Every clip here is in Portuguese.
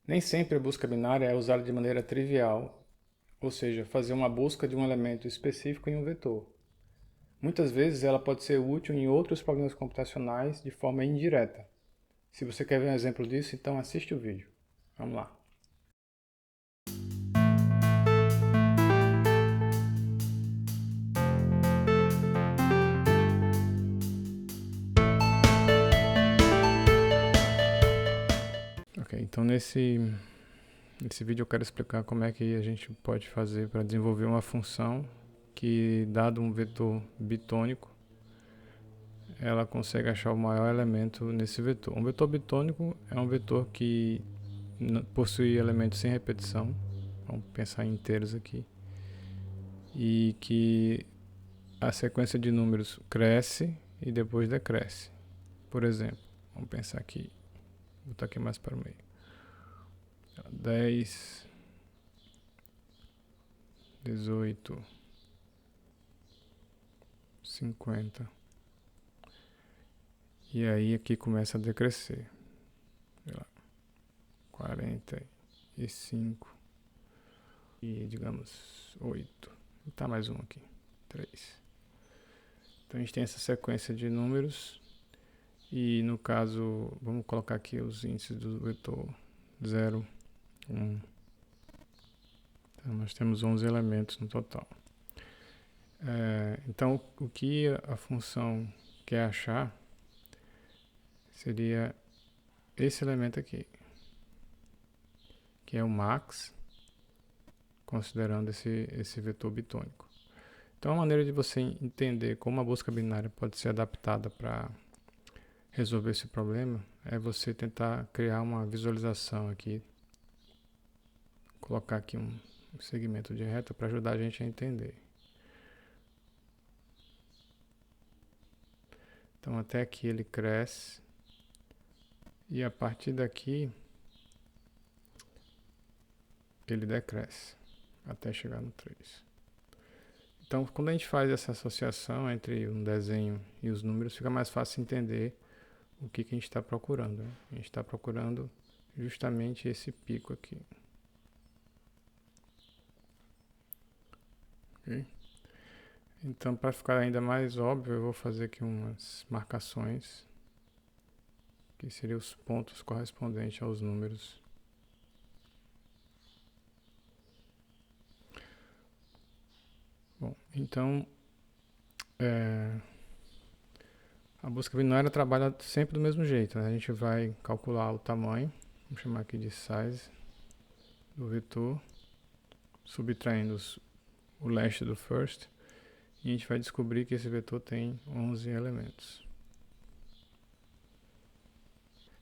Nem sempre a busca binária é usada de maneira trivial, ou seja, fazer uma busca de um elemento específico em um vetor. Muitas vezes ela pode ser útil em outros problemas computacionais de forma indireta. Se você quer ver um exemplo disso, então assiste o vídeo. Vamos lá. Ok, então nesse vídeo eu quero explicar como é que a gente pode fazer para desenvolver uma função que, dado um vetor bitônico, ela consegue achar o maior elemento nesse vetor. Um vetor bitônico é um vetor que possui elementos sem repetição, vamos pensar em inteiros aqui, e que a sequência de números cresce e depois decresce. Por exemplo, vamos pensar aqui, vou botar aqui mais para o meio. 10, 18, 50. E aí aqui começa a decrescer. 45 e digamos 8. Tá mais um aqui. 3. Então a gente tem essa sequência de números e no caso, vamos colocar aqui os índices do vetor 0, 1. Então nós temos 11 elementos no total. Então o que a função quer achar seria esse elemento aqui, que é o max, considerando esse vetor bitônico. Então a maneira de você entender como a busca binária pode ser adaptada para resolver esse problema é você tentar criar uma visualização aqui, colocar aqui um segmento de reta para ajudar a gente a entender. Então até aqui ele cresce e a partir daqui ele decresce até chegar no 3. Então quando a gente faz essa associação entre um desenho e os números, fica mais fácil entender o que a gente está procurando, né? A gente está procurando justamente esse pico aqui. Okay? Então, para ficar ainda mais óbvio, eu vou fazer aqui umas marcações, que seriam os pontos correspondentes aos números. Bom, então, a busca binária trabalha sempre do mesmo jeito, né? A gente vai calcular o tamanho, vamos chamar aqui de size, do vetor, subtraindo o last do first, e a gente vai descobrir que esse vetor tem 11 elementos.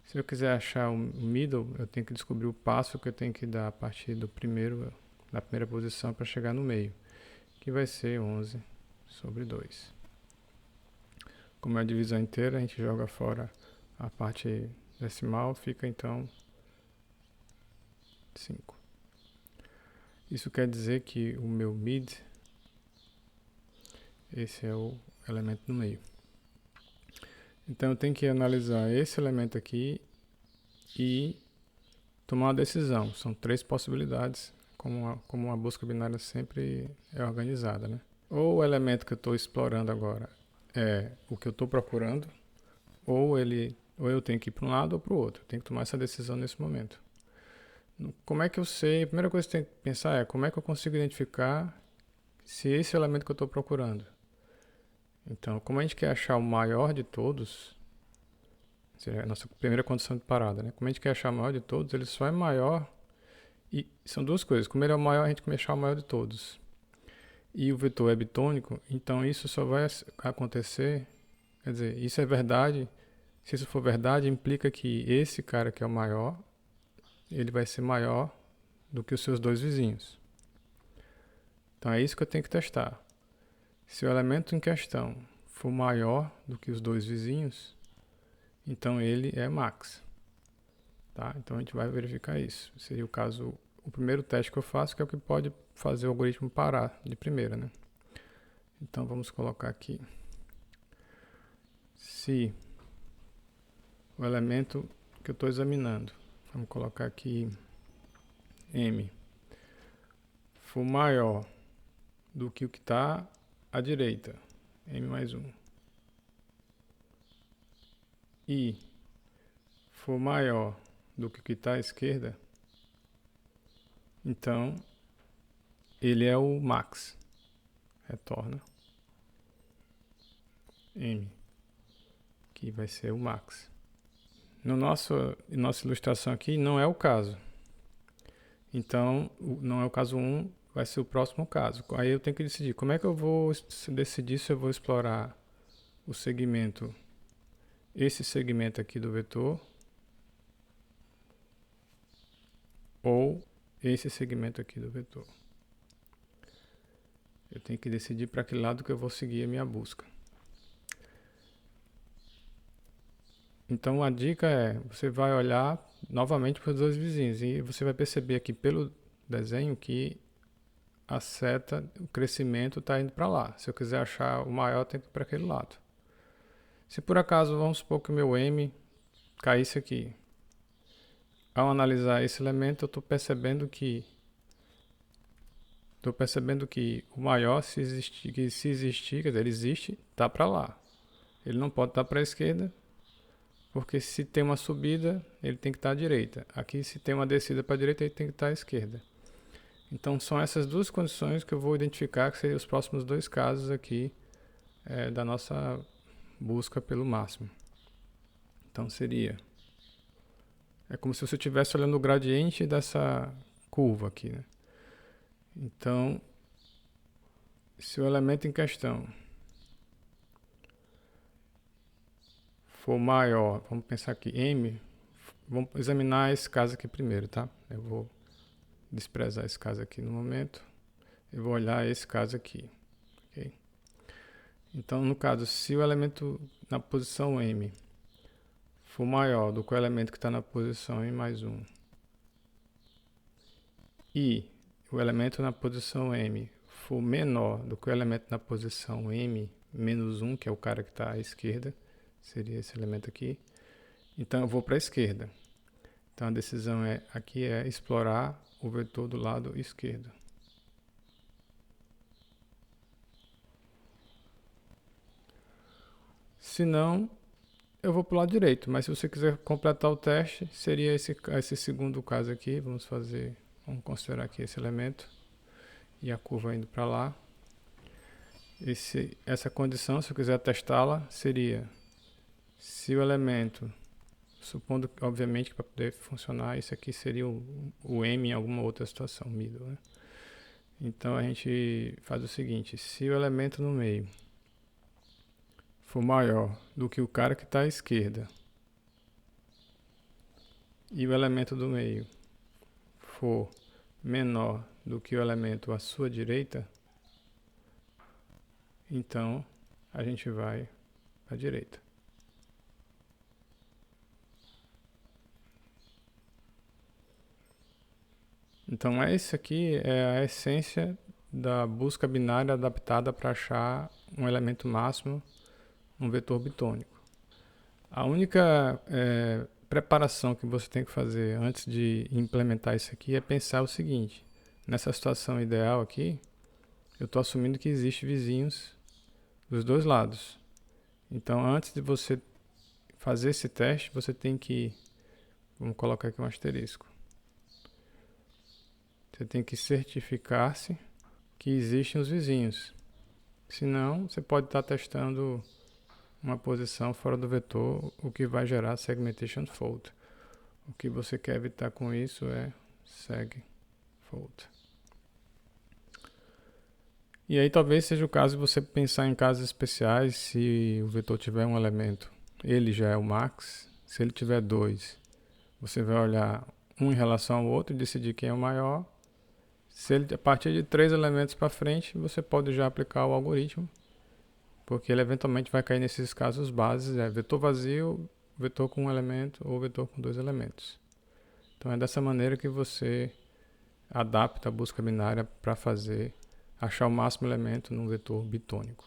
Se eu quiser achar o middle, eu tenho que descobrir o passo que eu tenho que dar a partir da primeira posição para chegar no meio, que vai ser 11 sobre 2. Como é a divisão inteira, a gente joga fora a parte decimal, fica então 5. Isso quer dizer que o meu mid, esse é o elemento no meio. Então eu tenho que analisar esse elemento aqui e tomar uma decisão. São 3 possibilidades, como a busca binária sempre é organizada, né? Ou o elemento que eu estou explorando agora é o que eu estou procurando, ou eu tenho que ir para um lado ou para o outro. Eu tenho que tomar essa decisão nesse momento. Como é que eu sei? A primeira coisa que eu tenho que pensar é como é que eu consigo identificar se esse é o elemento que eu estou procurando. Então, como a gente quer achar o maior de todos, seria a nossa primeira condição de parada, né? Como a gente quer achar o maior de todos, ele só é maior. E são duas coisas. Como ele é o maior, a gente quer achar o maior de todos. E o vetor é bitônico, então isso só vai acontecer. Quer dizer, isso é verdade. Se isso for verdade, implica que esse cara que é o maior, ele vai ser maior do que os seus dois vizinhos. Então é isso que eu tenho que testar. Se o elemento em questão for maior do que os dois vizinhos, então ele é max. Tá? Então a gente vai verificar isso. Seria o primeiro teste que eu faço, que é o que pode fazer o algoritmo parar de primeira, né? Então vamos colocar aqui. Se o elemento que eu estou examinando, vamos colocar aqui M for maior do que o que está à direita, M mais 1, I for maior do que o que está à esquerda, então ele é o max. Retorna M, que vai ser o max. Nossa ilustração aqui não é o caso. Então, não é o caso 1, vai ser o próximo caso. Aí eu tenho que decidir como é que eu vou decidir se eu vou explorar o segmento, esse segmento aqui do vetor, ou esse segmento aqui do vetor. Eu tenho que decidir para que lado que eu vou seguir a minha busca. Então a dica é, você vai olhar novamente para os dois vizinhos e você vai perceber aqui pelo desenho que a seta, o crescimento está indo para lá. Se eu quiser achar o maior, eu tenho que ir para aquele lado. Se por acaso, vamos supor que o meu M caísse aqui. Ao analisar esse elemento, eu estou percebendo que o maior, se existir, quer dizer, ele existe, está para lá. Ele não pode estar para a esquerda, porque se tem uma subida, ele tem que estar à direita. Aqui, se tem uma descida para a direita, ele tem que estar à esquerda. Então, são essas duas condições que eu vou identificar, que seriam os próximos dois casos aqui da nossa busca pelo máximo. Então, é como se você estivesse olhando o gradiente dessa curva aqui, né? Então, se o elemento em questão for maior, vamos pensar aqui, M, vamos examinar esse caso aqui primeiro, tá? Eu vou desprezar esse caso aqui no momento. Eu vou olhar esse caso aqui, ok? Então, no caso, se o elemento na posição M for maior do que o elemento que está na posição M mais 1, e o elemento na posição M for menor do que o elemento na posição M menos 1, que é o cara que está à esquerda, seria esse elemento aqui, então eu vou para a esquerda. Então a decisão aqui é explorar o vetor do lado esquerdo. Se não, eu vou para o lado direito, mas se você quiser completar o teste, seria esse segundo caso aqui. Vamos considerar aqui esse elemento e a curva indo para lá. Essa condição, se eu quiser testá-la, seria se o elemento, supondo obviamente que para poder funcionar, isso aqui seria o M em alguma outra situação, middle, né? Então a gente faz o seguinte, se o elemento no meio for maior do que o cara que está à esquerda e o elemento do meio for menor do que o elemento à sua direita, então a gente vai à direita. Então essa aqui é a essência da busca binária adaptada para achar um elemento máximo, um vetor bitônico. A única preparação que você tem que fazer antes de implementar isso aqui é pensar o seguinte: nessa situação ideal aqui, eu estou assumindo que existem vizinhos dos dois lados. Então, antes de você fazer esse teste, você tem que, vamos colocar aqui um asterisco, você tem que certificar-se que existem os vizinhos. Senão, você pode estar testando uma posição fora do vetor, o que vai gerar segmentation fault. O que você quer evitar com isso é seg fault. E aí talvez seja o caso de você pensar em casos especiais. Se o vetor tiver um elemento, ele já é o max. Se ele tiver dois, você vai olhar um em relação ao outro e decidir quem é o maior. Se ele, a partir de 3 elementos para frente, você pode já aplicar o algoritmo, porque ele eventualmente vai cair nesses casos bases, vetor vazio, vetor com um elemento ou vetor com 2 elementos. Então é dessa maneira que você adapta a busca binária para achar o máximo elemento num vetor bitônico.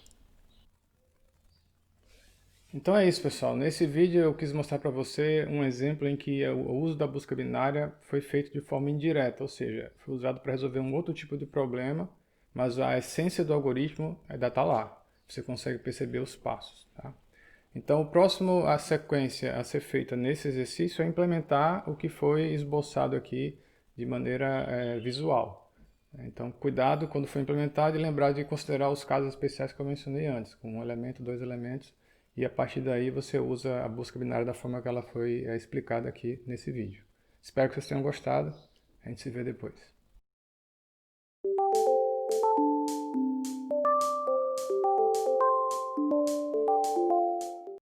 Então é isso, pessoal. Nesse vídeo eu quis mostrar para você um exemplo em que o uso da busca binária foi feito de forma indireta, ou seja, foi usado para resolver um outro tipo de problema, mas a essência do algoritmo ainda está lá. Você consegue perceber os passos, tá? Então, o próximo, a sequência a ser feita nesse exercício é implementar o que foi esboçado aqui de maneira visual. Então, cuidado quando for implementado e lembrar de considerar os casos especiais que eu mencionei antes, com um elemento, dois elementos, e a partir daí você usa a busca binária da forma que ela foi explicada aqui nesse vídeo. Espero que vocês tenham gostado. A gente se vê depois.